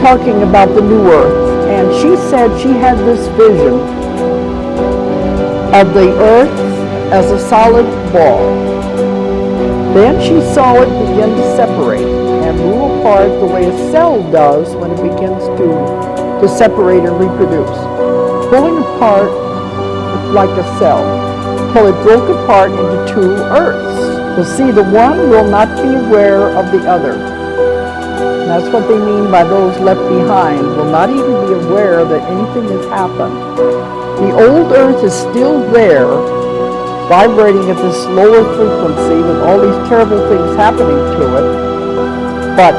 talking about the new earth, and she said she had this vision of the earth as a solid ball. Then she saw it begin to separate and move apart the way a cell does when it begins to separate and reproduce, pulling apart like a cell, till it broke apart into two earths. So see, the one will not be aware of the other. And that's what they mean by those left behind, will not even be aware that anything has happened. The old earth is still there, vibrating at this lower frequency with all these terrible things happening to it, but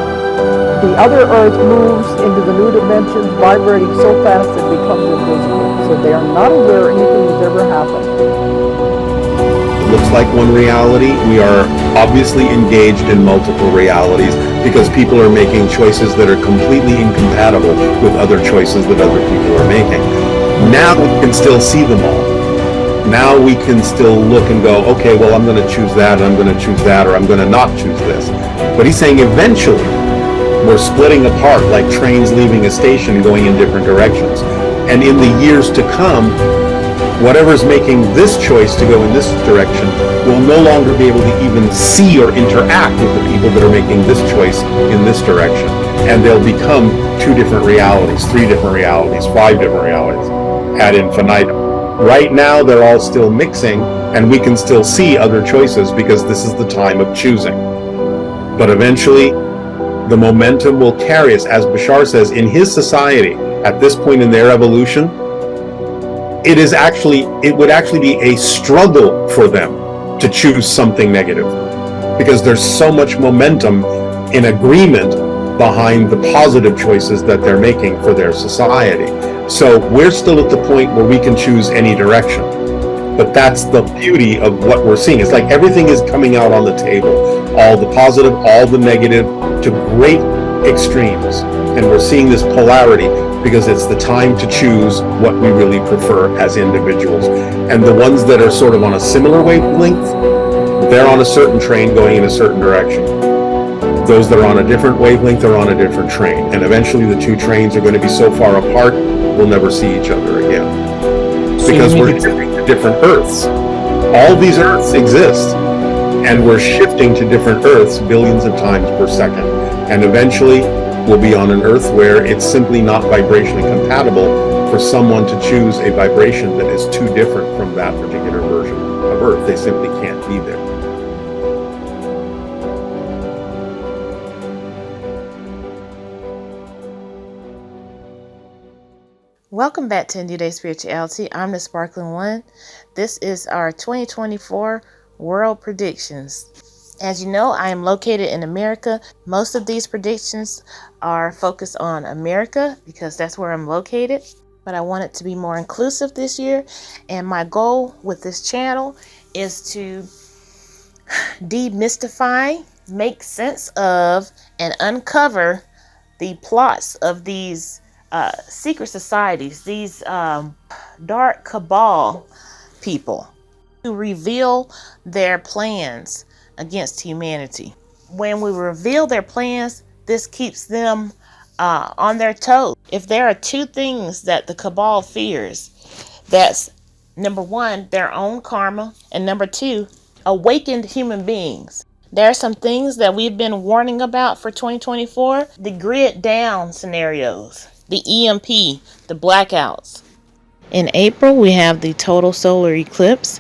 the other earth moves into the new dimensions, vibrating so fast it becomes invisible. So they are not aware anything has ever happened. It looks like one reality. We are obviously engaged in multiple realities because people are making choices that are completely incompatible with other choices that other people are making. Now we can still see them all. Now we can still look and go, okay, well, I'm going to choose that, and I'm going to choose that, or I'm going to not choose this. But he's saying eventually we're splitting apart like trains leaving a station going in different directions. And in the years to come, whatever's making this choice to go in this direction will no longer be able to even see or interact with the people that are making this choice in this direction. And they'll become 2 different realities, 3 different realities, 5 different realities ad infinitum. Right now, they're all still mixing, and we can still see other choices because this is the time of choosing. But eventually, the momentum will carry us. As Bashar says, in his society, at this point in their evolution, it would actually be a struggle for them to choose something negative because there's so much momentum in agreement behind the positive choices that they're making for their society. So we're still at the point where we can choose any direction. But that's the beauty of what we're seeing. It's like everything is coming out on the table. All the positive, all the negative, to great extremes. And we're seeing this polarity because it's the time to choose what we really prefer as individuals. And the ones that are sort of on a similar wavelength, they're on a certain train going in a certain direction. Those that are on a different wavelength are on a different train. And eventually the 2 trains are going to be so far apart, we'll never see each other again. Because we're shifting to different Earths. All these Earths exist. And we're shifting to different Earths billions of times per second. And eventually we'll be on an Earth where it's simply not vibrationally compatible for someone to choose a vibration that is too different from that particular version of Earth. They simply can't be there. Welcome back to A New Day Spirituality. I'm the Sparkling One. This is our 2024 World Predictions. As you know, I am located in America. Most of these predictions are focused on America because that's where I'm located. But I want it to be more inclusive this year. And my goal with this channel is to demystify, make sense of, and uncover the plots of these secret societies, these dark cabal people who reveal their plans against humanity. When we reveal their plans, this keeps them on their toes. If there are 2 things that the cabal fears, that's number 1, their own karma, and number 2, awakened human beings. There are some things that we've been warning about for 2024, the grid down scenarios, the EMP, the blackouts. In April, we have the total solar eclipse.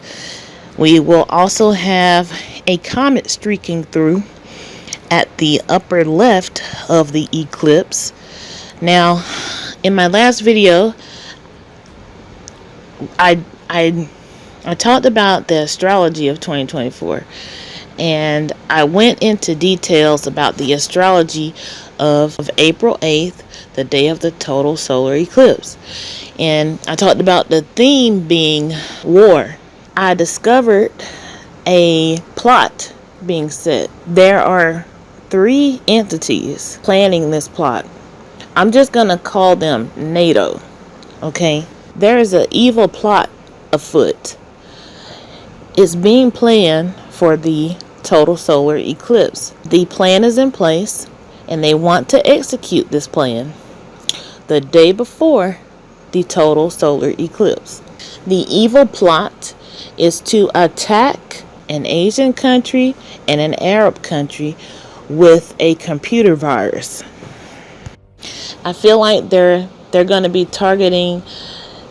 We will also have a comet streaking through at the upper left of the eclipse. Now, in my last video, I talked about the astrology of 2024. And I went into details about the astrology of April 8th, the day of the total solar eclipse. And I talked about the theme being war. I discovered a plot being set. There are 3 entities planning this plot. I'm just going to call them NATO. Okay? There is an evil plot afoot. It's being planned for the total solar eclipse. The plan is in place and they want to execute this plan. the day before the total solar eclipse. The evil plot is to attack an Asian country and an Arab country with a computer virus. I feel like they're going to be targeting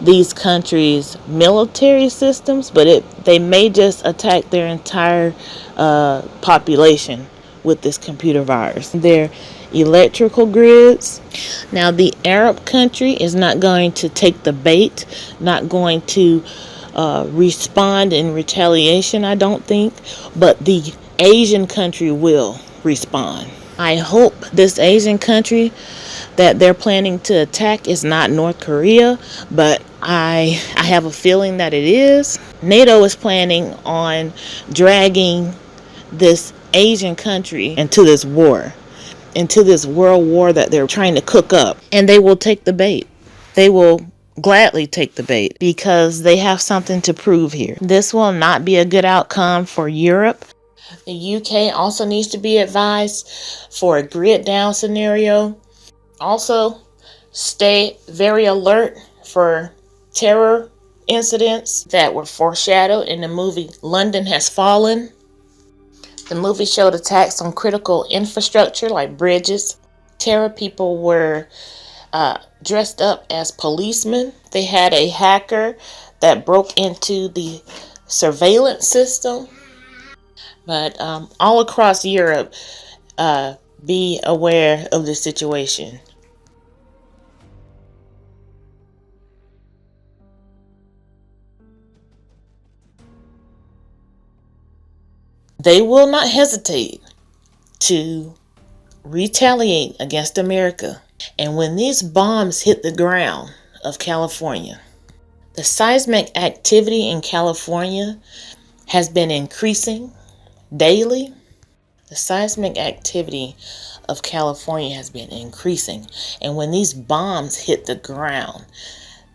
these countries' military systems, but they may just attack their entire population with this computer virus. Their electrical grids. Now, the Arab country is not going to take the bait, not going to respond in retaliation, I don't think, but the Asian country will respond. I hope this Asian country that they're planning to attack is not North Korea, but I have a feeling that it is. NATO is planning on dragging this Asian country into this war, into this world war that they're trying to cook up, and they will take the bait. They will gladly take the bait because they have something to prove here. This will not be a good outcome for Europe. The UK also needs to be advised for a grid down scenario. Also, stay very alert for terror incidents that were foreshadowed in the movie London Has Fallen. The movie showed attacks on critical infrastructure like bridges. Terror people were dressed up as policemen. They had a hacker that broke into the surveillance system. But all across Europe, be aware of the situation. They will not hesitate to retaliate against America. And when these bombs hit the ground of California, the seismic activity in California has been increasing daily. The seismic activity of California has been increasing. And when these bombs hit the ground,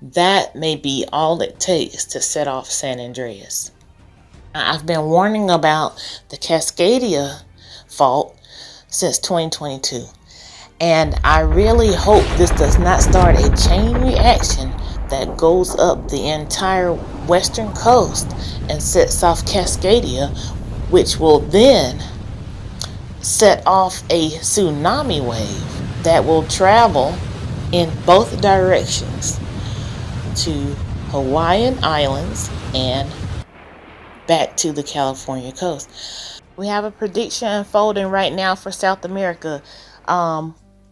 that may be all it takes to set off San Andreas. I've been warning about the Cascadia fault since 2022. And I really hope this does not start a chain reaction that goes up the entire western coast and sets off Cascadia, which will then set off a tsunami wave that will travel in both directions to Hawaiian Islands and back to the California coast. We have a prediction unfolding right now for South America.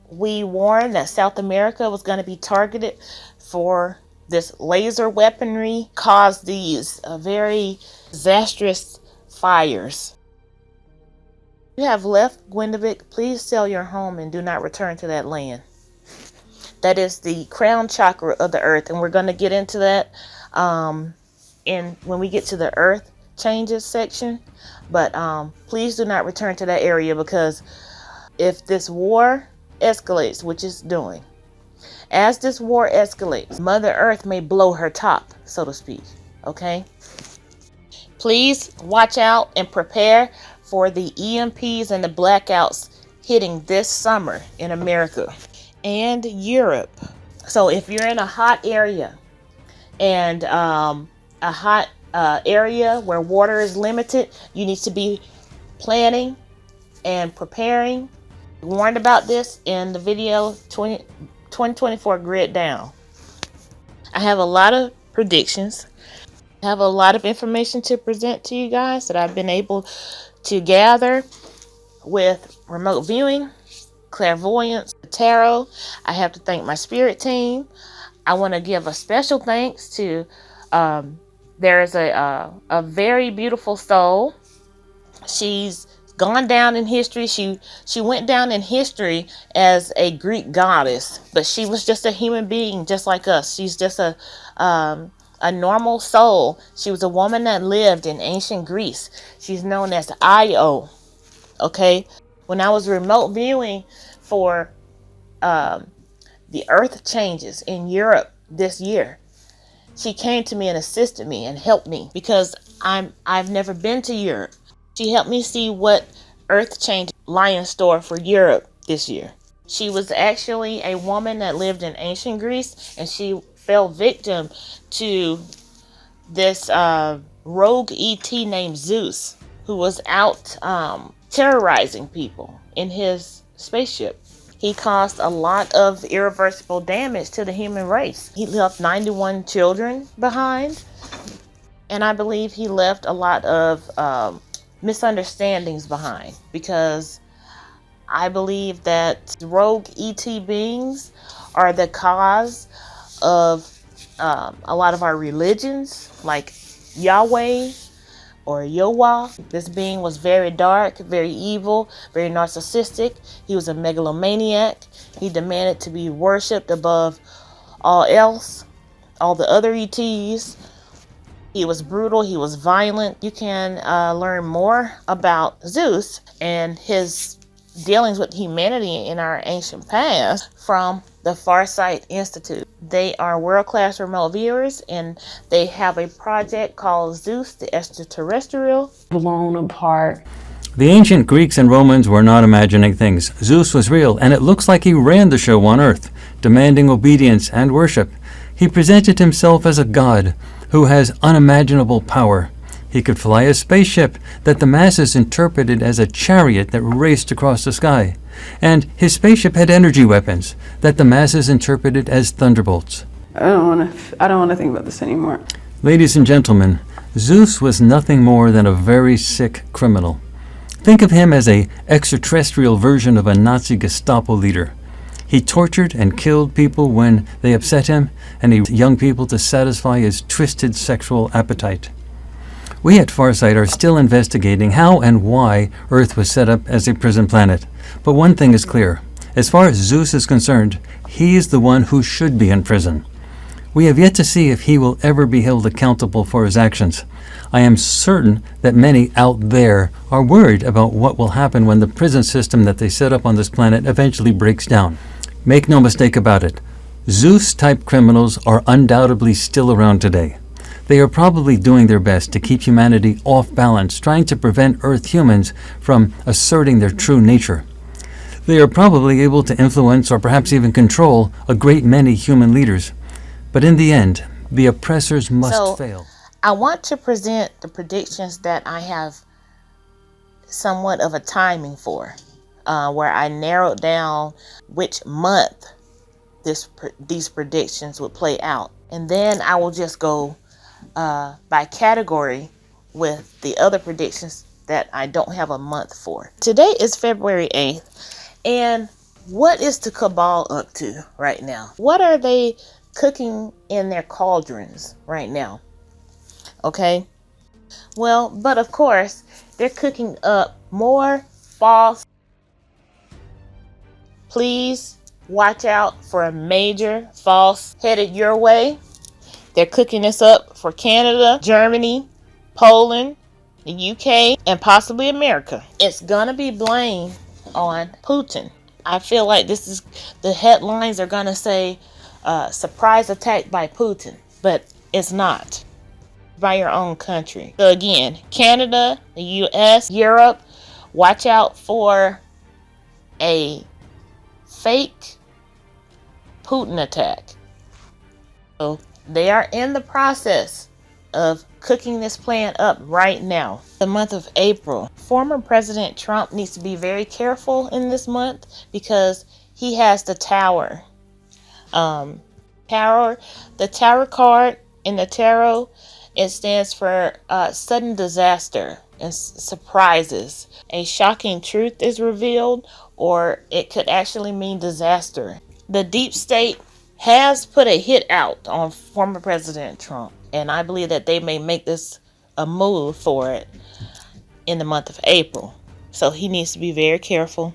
We warned that South America was going to be targeted for this laser weaponry, cause these very disastrous fires. If you have left Gwendavik, please sell your home and do not return to that land. That is the crown chakra of the earth, and we're going to get into that when we get to the earth changes section. But please do not return to that area, because if this war escalates, which it's doing, as this war escalates, Mother Earth may blow her top, so to speak. Okay? Please watch out and prepare for the EMPs and the blackouts hitting this summer in America and Europe. So if you're in a hot area and a hot area where water is limited, you need to be planning and preparing. We warned about this in the video 2024 Grid Down. I have a lot of predictions. I have a lot of information to present to you guys that I've been able to gather with remote viewing, clairvoyance, tarot. I have to thank my spirit team. I want to give a special thanks to there is a very beautiful soul. She's gone down in history. She went down in history as a Greek goddess, but she was just a human being just like us. She's just a normal soul. She was a woman that lived in ancient Greece. She's known as Io. Okay, when I was remote viewing for the earth changes in Europe this year, she came to me and assisted me and helped me, because I've never been to Europe. She helped me see what earth change lie in store for Europe this year. She was actually a woman that lived in ancient Greece, and she fell victim to this rogue ET named Zeus, who was out terrorizing people in his spaceship. He caused a lot of irreversible damage to the human race. He left 91 children behind, and I believe he left a lot of misunderstandings behind, because I believe that rogue ET beings are the cause of a lot of our religions, like Yahweh or Yowa. This being was very dark, very evil, very narcissistic. He was a megalomaniac. He demanded to be worshipped above all else, all the other ETs. He was brutal. He was violent. You can learn more about Zeus and his dealings with humanity in our ancient past from the Farsight Institute. They are world-class remote viewers, and they have a project called Zeus the Extraterrestrial. Blown apart. The ancient Greeks and Romans were not imagining things. Zeus was real, and it looks like he ran the show on Earth, demanding obedience and worship. He presented himself as a god who has unimaginable power. He could fly a spaceship that the masses interpreted as a chariot that raced across the sky. And his spaceship had energy weapons that the masses interpreted as thunderbolts. I don't want to think about this anymore. Ladies and gentlemen, Zeus was nothing more than a very sick criminal. Think of him as an extraterrestrial version of a Nazi Gestapo leader. He tortured and killed people when they upset him, and he young people to satisfy his twisted sexual appetite. We at Farsight are still investigating how and why Earth was set up as a prison planet. But one thing is clear. As far as Zeus is concerned, he is the one who should be in prison. We have yet to see if he will ever be held accountable for his actions. I am certain that many out there are worried about what will happen when the prison system that they set up on this planet eventually breaks down. Make no mistake about it. Zeus-type criminals are undoubtedly still around today. They are probably doing their best to keep humanity off balance, trying to prevent Earth humans from asserting their true nature. They are probably able to influence or perhaps even control a great many human leaders. But in the end, the oppressors must fail. I want to present the predictions that I have somewhat of a timing for, where I narrowed down which month these predictions would play out. And then I will just go by category with the other predictions that I don't have a month for. Today is February 8th, and what is the cabal up to right now? What are they cooking in their cauldrons right now? Okay, well, but of course they're cooking up more false. Please watch out for a major false headed your way. They're cooking this up for Canada, Germany, Poland, the UK, and possibly America. It's gonna be blamed on Putin. I feel like the headlines are gonna say surprise attack by Putin, but it's not. By your own country. So again, Canada, the US, Europe, watch out for a fake Putin attack. So they are in the process of cooking this plan up right now. The month of April. Former President Trump needs to be very careful in this month because he has the Tower. The Tower card in the tarot, it stands for sudden disaster and surprises. A shocking truth is revealed, or it could actually mean disaster. The deep state has put a hit out on former President Trump, and I believe that they may make this a move for it in the month of April. So he needs to be very careful.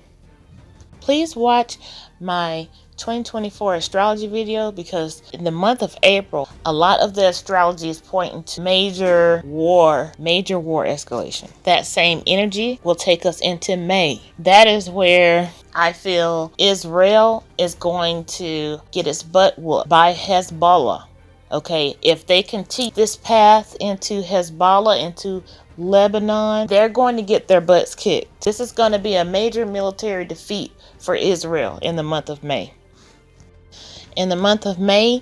Please watch my 2024 astrology video, because in the month of April, a lot of the astrology is pointing to major war escalation. That same energy will take us into May. That is where I feel Israel is going to get its butt whooped by Hezbollah. Okay, if they continue this path into Hezbollah, into Lebanon, they're going to get their butts kicked. This is going to be a major military defeat for Israel in the month of May. In the month of May,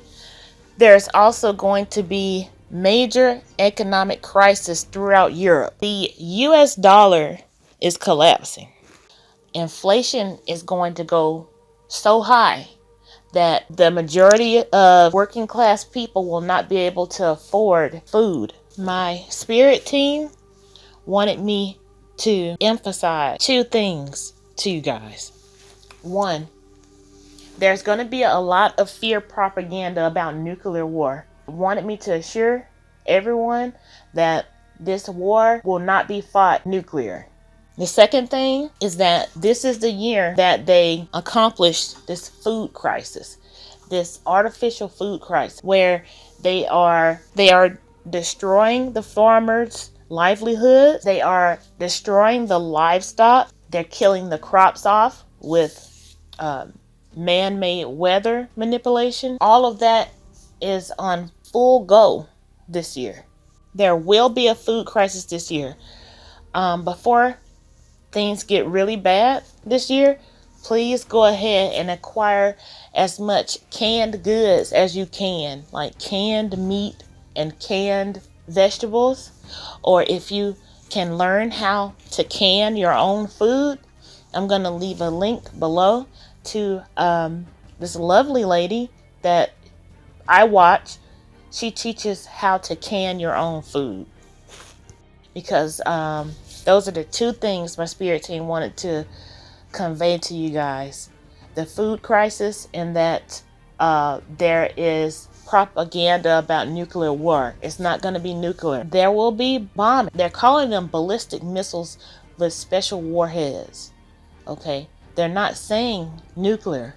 there's also going to be major economic crisis throughout Europe. The US dollar is collapsing. Inflation is going to go so high that the majority of working class people will not be able to afford food. My spirit team wanted me to emphasize two things to you guys. One, there's going to be a lot of fear propaganda about nuclear war. Wanted me to assure everyone that this war will not be fought nuclear. The second thing is that this is the year that they accomplished this food crisis, this artificial food crisis, where they are destroying the farmers' livelihoods. They are destroying the livestock. They're killing the crops off with man-made weather manipulation. All of that is on full go this year. There will be a food crisis this year. Before things get really bad this year, please go ahead and acquire as much canned goods as you can, like canned meat and canned vegetables. Or if you can learn how to can your own food, I'm going to leave a link below to this lovely lady that I watch. She teaches how to can your own food, because those are the two things my spirit team wanted to convey to you guys. The food crisis, and that there is propaganda about nuclear war. It's not going to be nuclear. There will be bombing. They're calling them ballistic missiles with special warheads. Okay? They're not saying nuclear.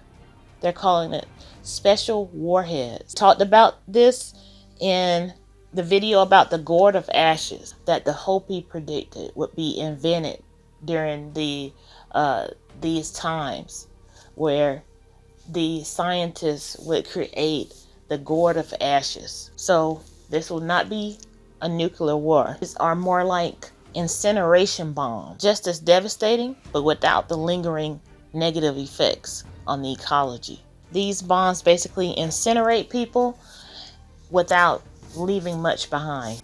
They're calling it special warheads. Talked about this in the video about the gourd of ashes that the Hopi predicted would be invented during these times, where the scientists would create the gourd of ashes. So this will not be a nuclear war. These are more like incineration bombs, just as devastating, but without the lingering negative effects on the ecology. These bombs basically incinerate people without leaving much behind.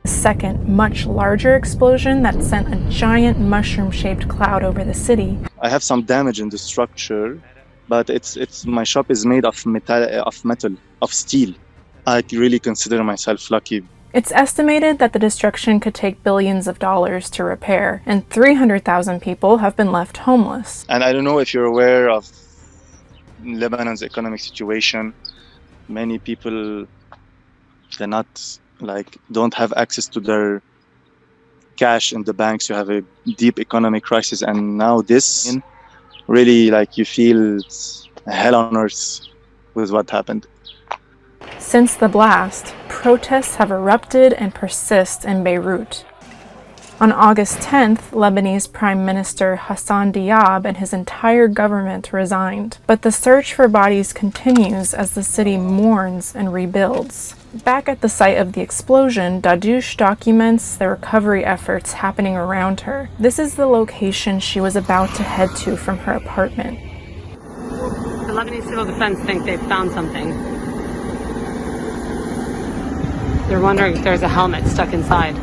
Second, much larger explosion that sent a giant mushroom-shaped cloud over the city. I have some damage in the structure, but it's my shop is made of metal, of steel. I really consider myself lucky. It's estimated that the destruction could take billions of dollars to repair, and 300,000 people have been left homeless. And I don't know if you're aware of Lebanon's economic situation. Many people, don't have access to their cash in the banks. You have a deep economic crisis, and now this really, you feel hell on earth with what happened. Since the blast, protests have erupted and persist in Beirut. On August 10th, Lebanese Prime Minister Hassan Diab and his entire government resigned. But the search for bodies continues as the city mourns and rebuilds. Back at the site of the explosion, Dadouche documents the recovery efforts happening around her. This is the location she was about to head to from her apartment. The Lebanese Civil Defense think they've found something. They're wondering if there's a helmet stuck inside.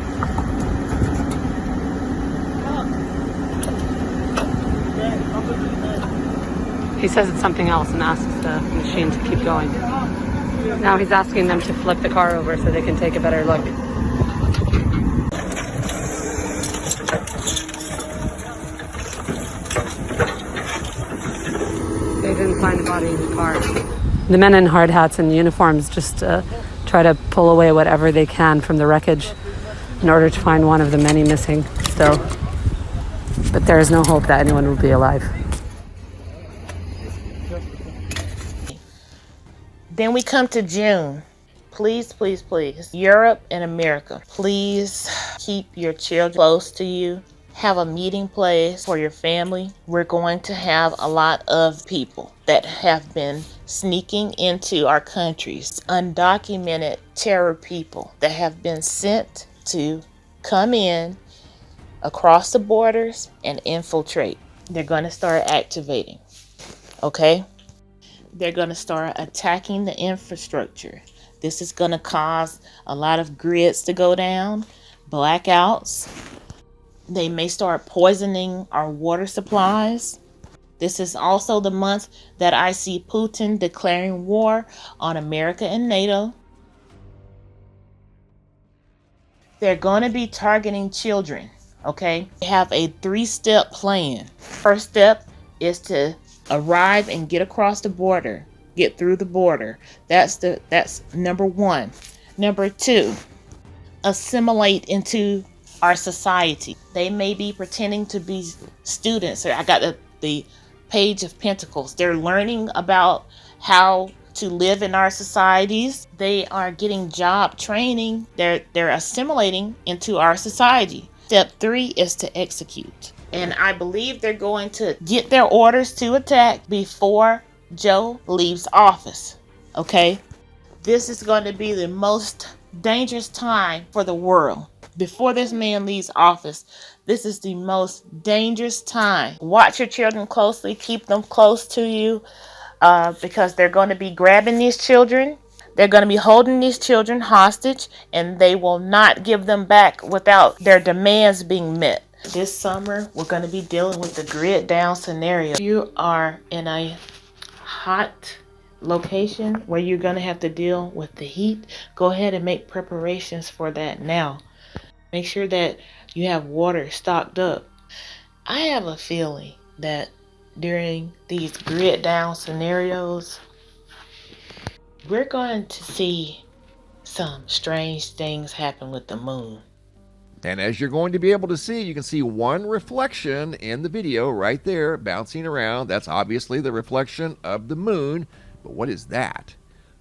He says it's something else and asks the machine to keep going. Now he's asking them to flip the car over so they can take a better look. They didn't find a body in the car. The men in hard hats and uniforms just try to pull away whatever they can from the wreckage in order to find one of the many missing still. But there is no hope that anyone will be alive. Then we come to June. Please, Europe and America, please keep your children close to you. have a meeting place for your family. We're going to have a lot of people that have been sneaking into our countries, undocumented terror people that have been sent to come in across the borders and infiltrate. They're going to start activating, okay? They're going to start attacking the infrastructure. This is going to cause a lot of grids to go down, blackouts. They may start poisoning our water supplies. This is also the month that I see Putin declaring war on America and NATO. They're going to be targeting children, okay? They have a 3-step plan. First step is to arrive and get across the border, get through the border. That's number 1. Number 2, assimilate into our society. They may be pretending to be students. I got the Page of Pentacles. They're learning about how to live in our societies. They are getting job training. They're assimilating into our society. Step 3 is to execute. And I believe they're going to get their orders to attack before Joe leaves office. Okay? This is going to be the most dangerous time for the world. Before this man leaves office, this is the most dangerous time. Watch your children closely. Keep them close to you because they're going to be grabbing these children. They're going to be holding these children hostage, and they will not give them back without their demands being met. This summer, we're going to be dealing with the grid down scenario. If you are in a hot location where you're going to have to deal with the heat, go ahead and make preparations for that now. Make sure that you have water stocked up. I have a feeling that during these grid down scenarios, we're going to see some strange things happen with the moon. And as you're going to be able to see, you can see one reflection in the video right there bouncing around. That's obviously the reflection of the moon. But what is that?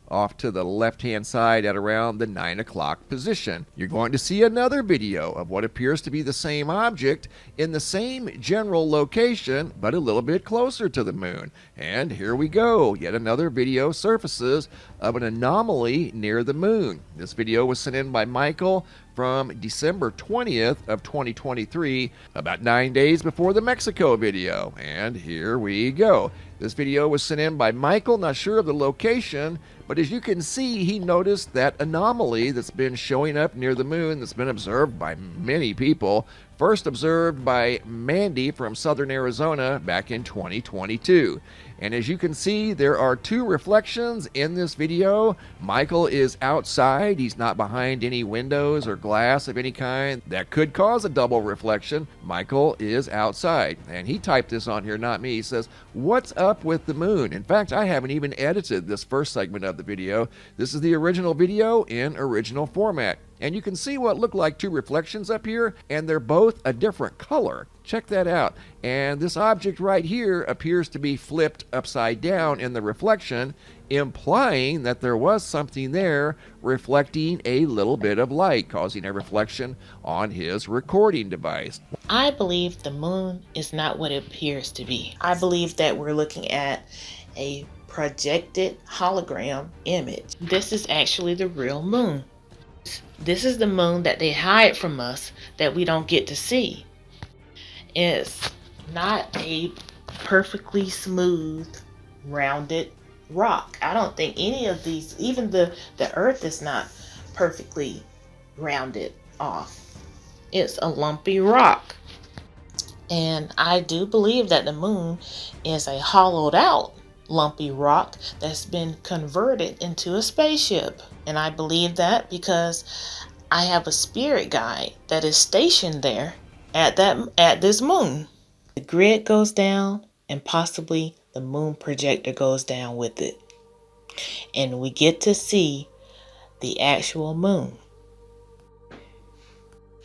Off to the left-hand side at around the 9 o'clock position. You're going to see another video of what appears to be the same object in the same general location, but a little bit closer to the moon. And here we go. Yet another video surfaces of an anomaly near the moon. This video was sent in by Michael from December 20th of 2023, about 9 days before the Mexico video. And here we go. This video was sent in by Michael, not sure of the location, but as you can see, he noticed that anomaly that's been showing up near the moon that's been observed by many people, first observed by Mandy from southern Arizona back in 2022. And as you can see, there are 2 reflections in this video. Michael is outside. He's not behind any windows or glass of any kind that could cause a double reflection. Michael is outside. And he typed this on here, not me. He says, "What's up with the moon?" In fact, I haven't even edited this first segment of the video. This is the original video in original format. And you can see what look like 2 reflections up here, and they're both a different color. Check that out. And this object right here appears to be flipped upside down in the reflection, implying that there was something there reflecting a little bit of light, causing a reflection on his recording device. I believe the moon is not what it appears to be. I believe that we're looking at a projected hologram image. This is actually the real moon. This is the moon that they hide from us that we don't get to see. It's not a perfectly smooth, rounded rock. I don't think any of these, even the earth is not perfectly rounded off. It's a lumpy rock. And I do believe that the moon is a hollowed out lumpy rock that's been converted into a spaceship. And I believe that because I have a spirit guide that is stationed there at this moon. The grid goes down and possibly the moon projector goes down with it. And we get to see the actual moon,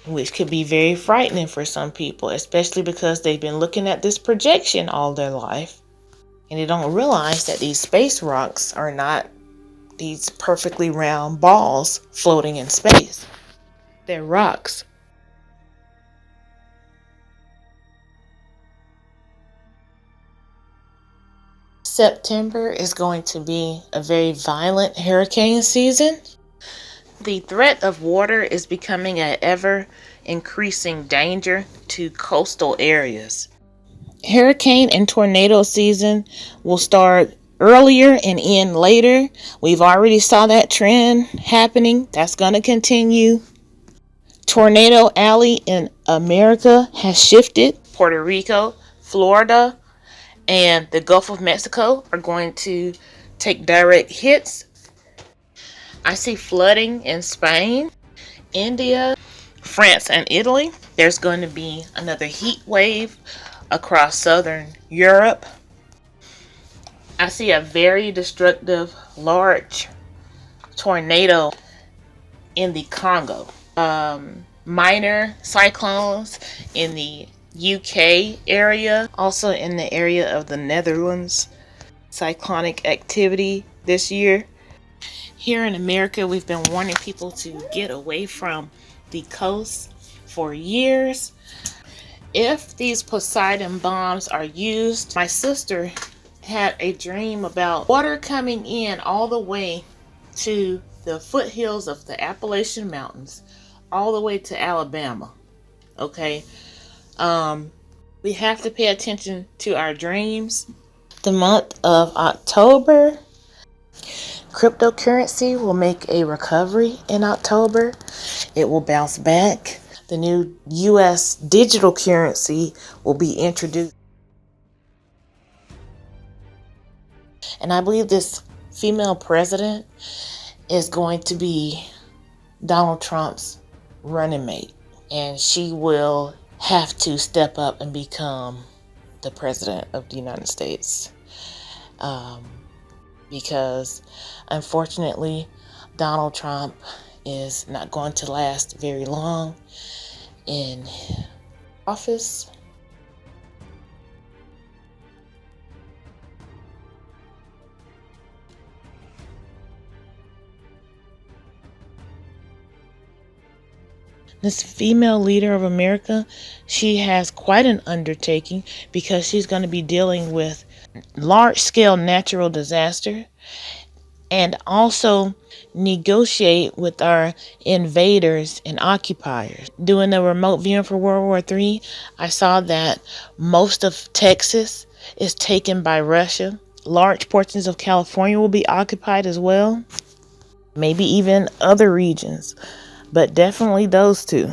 which could be very frightening for some people, especially because they've been looking at this projection all their life. And they don't realize that these space rocks are not these perfectly round balls floating in space. They're rocks. September is going to be a very violent hurricane season. The threat of water is becoming an ever increasing danger to coastal areas. Hurricane and tornado season will start earlier and end later. We've already saw that trend happening. That's going to continue. Tornado alley in America has shifted. Puerto Rico, Florida, and the Gulf of Mexico are going to take direct hits. I see flooding in Spain, India, France, and Italy. There's going to be another heat wave across southern Europe. I see a very destructive, large tornado in the Congo. Minor cyclones in the UK area, also in the area of the Netherlands. Cyclonic activity this year. Here in America, we've been warning people to get away from the coast for years. If these Poseidon bombs are used, my sister had a dream about water coming in all the way to the foothills of the Appalachian Mountains, all the way to Alabama. Okay? We have to pay attention to our dreams. The month of October, cryptocurrency will make a recovery in October. It will bounce back. The new U.S. digital currency will be introduced. And I believe this female president is going to be Donald Trump's running mate. And she will have to step up and become the president of the United States. Because unfortunately, Donald Trump is not going to last very long in office. This female leader of America, she has quite an undertaking because she's going to be dealing with large-scale natural disaster and also negotiate with our invaders and occupiers. Doing the remote viewing for World War III, I saw that most of Texas is taken by Russia. Large portions of California will be occupied as well. Maybe even other regions, but definitely those two.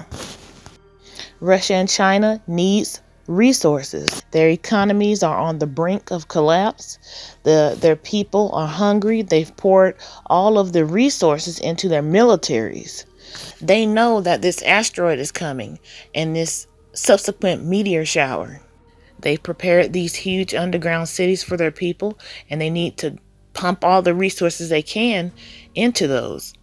Russia and China needs resources. Their economies are on the brink of collapse. Their people are hungry. They've poured all of the resources into their militaries. They know that this asteroid is coming and this subsequent meteor shower. They've prepared these huge underground cities for their people, and they need to pump all the resources they can into those.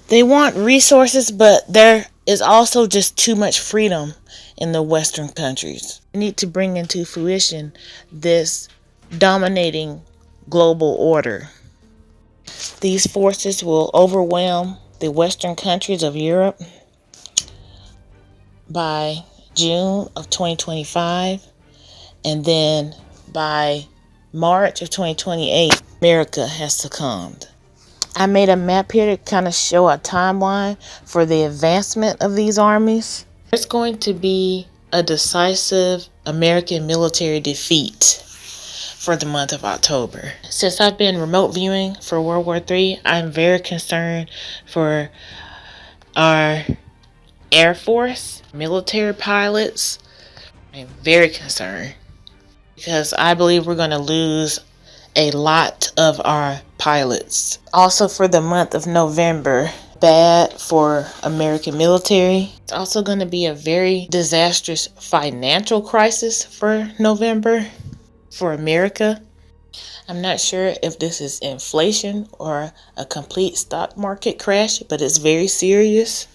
They want resources, but there is also just too much freedom in the Western countries. We need to bring into fruition this dominating global order. These forces will overwhelm the Western countries of Europe by June of 2025, and then by March of 2028, America has succumbed. I made a map here to kind of show a timeline for the advancement of these armies. There's going to be a decisive American military defeat for the month of October. Since I've been remote viewing for World War III, I'm very concerned for our Air Force, military pilots. I'm very concerned because I believe we're going to lose a lot of our pilots. Also for the month of November, bad for American military. It's also going to be a very disastrous financial crisis for November for America. I'm not sure if this is inflation or a complete stock market crash, but it's very serious.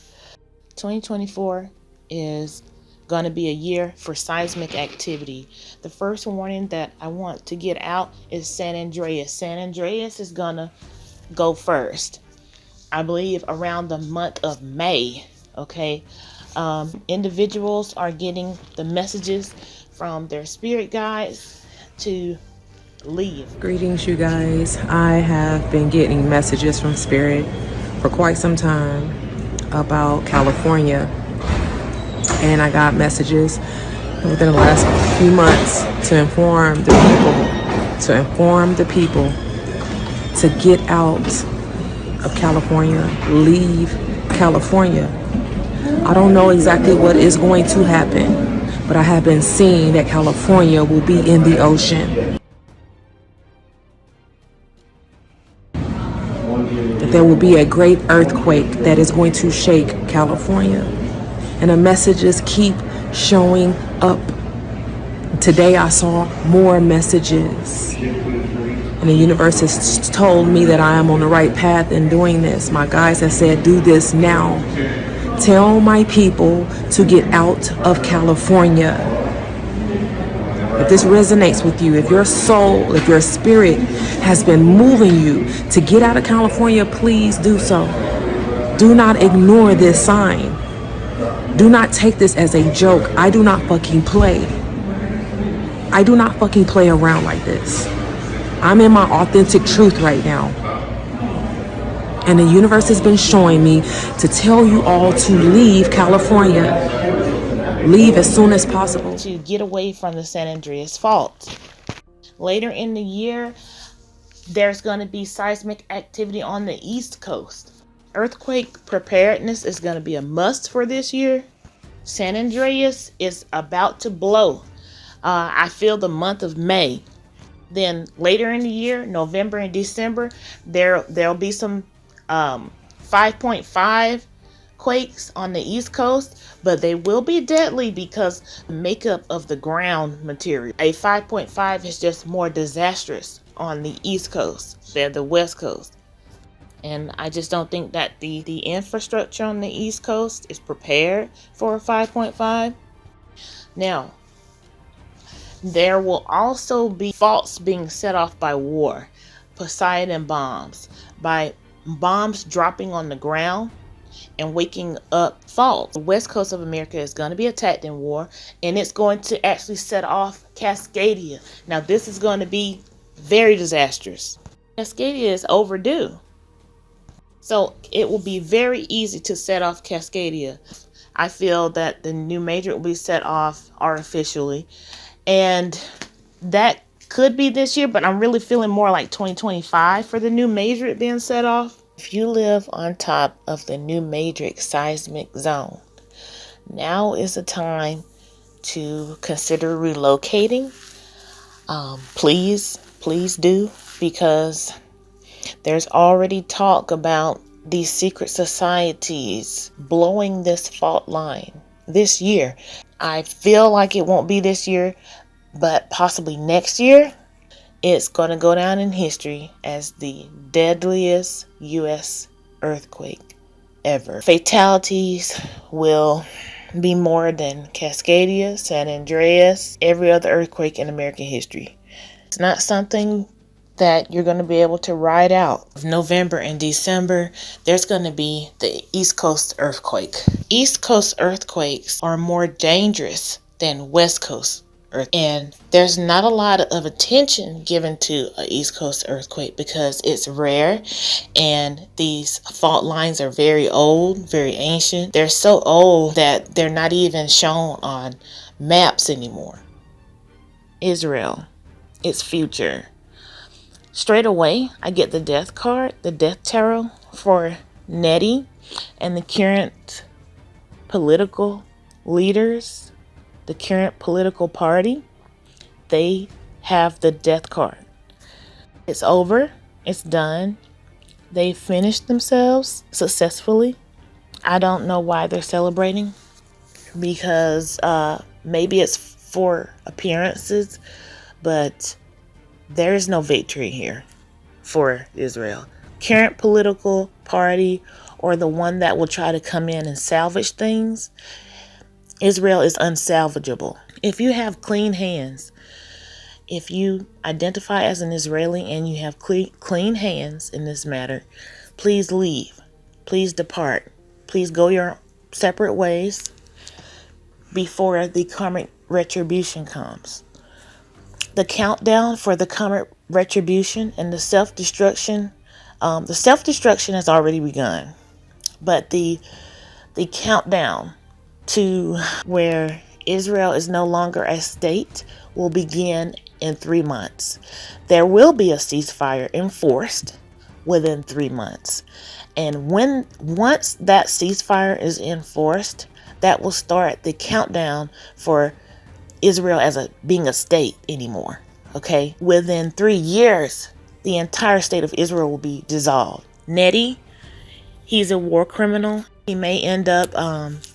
2024 is going to be a year for seismic activity. The first warning that I want to get out is San Andreas. San Andreas is going to go first, I believe, around the month of May. Okay, individuals are getting the messages from their spirit guides to leave. Greetings, you guys. I have been getting messages from Spirit for quite some time about California, and I got messages within the last few months to inform the people to get out of California, leave California. I don't know exactly what is going to happen, but I have been seeing that California will be in the ocean. That there will be a great earthquake that is going to shake California. And the messages keep showing up. Today I saw more messages. And the universe has told me that I am on the right path in doing this. My guides have said, do this now. Tell my people to get out of California. If this resonates with you, if your soul, if your spirit has been moving you to get out of California, please do so. Do not ignore this sign. Do not take this as a joke. I do not fucking play. I do not fucking play around like this. I'm in my authentic truth right now. And the universe has been showing me to tell you all to leave California. Leave as soon as possible. To get away from the San Andreas Fault. Later in the year, there's going to be seismic activity on the East Coast. Earthquake preparedness is going to be a must for this year. San Andreas is about to blow. I feel the month of May. Then later in the year, November and December, there'll be some 5.5 quakes on the East Coast, but they will be deadly because the makeup of the ground material. A 5.5 is just more disastrous on the East Coast than the West Coast. And I just don't think that the infrastructure on the East Coast is prepared for a 5.5. Now, there will also be faults being set off by war, Poseidon bombs, by bombs dropping on the ground and waking up faults. The west coast of America is going to be attacked in war, and it's going to actually set off Cascadia. Now, this is going to be very disastrous. Cascadia is overdue. So it will be very easy to set off Cascadia. I feel that the new major will be set off artificially, and that could be this year, but I'm really feeling more like 2025 for the new major being set off. If you live on top of the new matrix seismic zone, now is the time to consider relocating. Please do, because there's already talk about these secret societies blowing this fault line this year. I feel like it won't be this year, but possibly next year. It's going to go down in history as the deadliest U.S. earthquake ever. Fatalities will be more than Cascadia, San Andreas, every other earthquake in American history. It's not something that you're going to be able to ride out. November and December, there's going to be the East Coast earthquake. East Coast earthquakes are more dangerous than West Coast. And there's not a lot of attention given to an East Coast earthquake because it's rare, and these fault lines are very old, very ancient. They're so old that they're not even shown on maps anymore. Israel, its future. Straight away, I get the death card, the death tarot for Nettie and the current political leaders. The current political party, they have the death card. It's over. It's done. They finished themselves successfully. I don't know why they're celebrating, because maybe it's for appearances, but there is no victory here for Israel. Current political party, or the one that will try to come in and salvage things, Israel is unsalvageable. If you have clean hands, if you identify as an Israeli and you have clean hands in this matter, please leave. Please depart. Please go your separate ways before the karmic retribution comes. the countdown for the current retribution and the self-destruction. The self-destruction has already begun, but the countdown to where Israel is no longer a state will begin in 3 months. There will be a ceasefire enforced within 3 months. And once that ceasefire is enforced, that will start the countdown for Israel as being a state anymore. Okay? Within 3 years, the entire state of Israel will be dissolved. Nettie, he's a war criminal. He may end up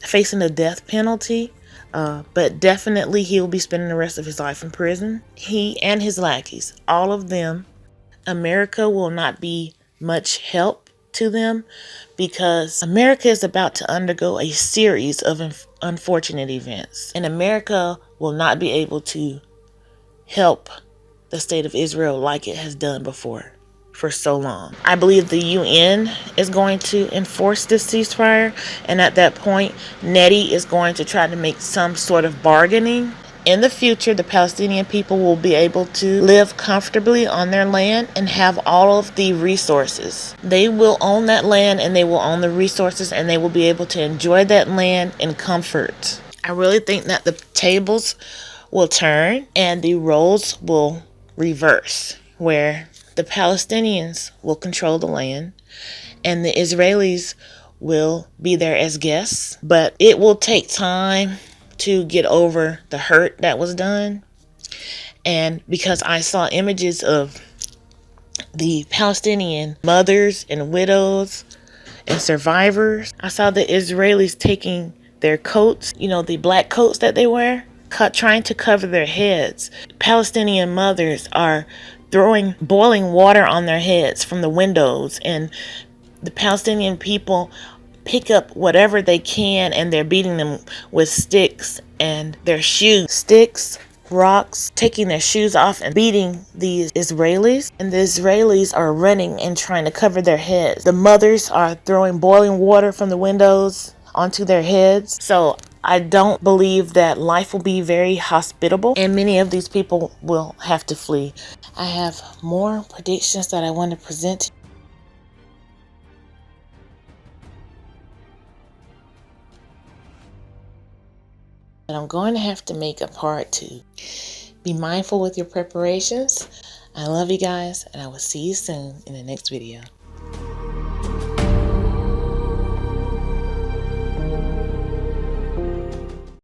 facing the death penalty, but definitely he'll be spending the rest of his life in prison. He and his lackeys, all of them. America will not be much help to them because America is about to undergo a series of unfortunate events, and America will not be able to help the state of Israel like it has done before for so long. I believe the UN is going to enforce this ceasefire, and at that point, Nettie is going to try to make some sort of bargaining. In the future, the Palestinian people will be able to live comfortably on their land and have all of the resources. They will own that land and they will own the resources, and they will be able to enjoy that land in comfort. I really think that the tables will turn and the roles will reverse, where the Palestinians will control the land and the Israelis will be there as guests. But it will take time to get over the hurt that was done. And because I saw images of the Palestinian mothers and widows and survivors, I saw the Israelis taking their coats, the black coats that they wear, trying to cover their heads. Palestinian mothers are throwing boiling water on their heads from the windows, and the Palestinian people pick up whatever they can and they're beating them with sticks and their shoes. Sticks, rocks, taking their shoes off and beating the Israelis. And the Israelis are running and trying to cover their heads. The mothers are throwing boiling water from the windows onto their heads. So I don't believe that life will be very hospitable, and many of these people will have to flee. I have more predictions that I want to present. But I'm going to have to make a part 2. Be mindful with your preparations. I love you guys, and I will see you soon in the next video.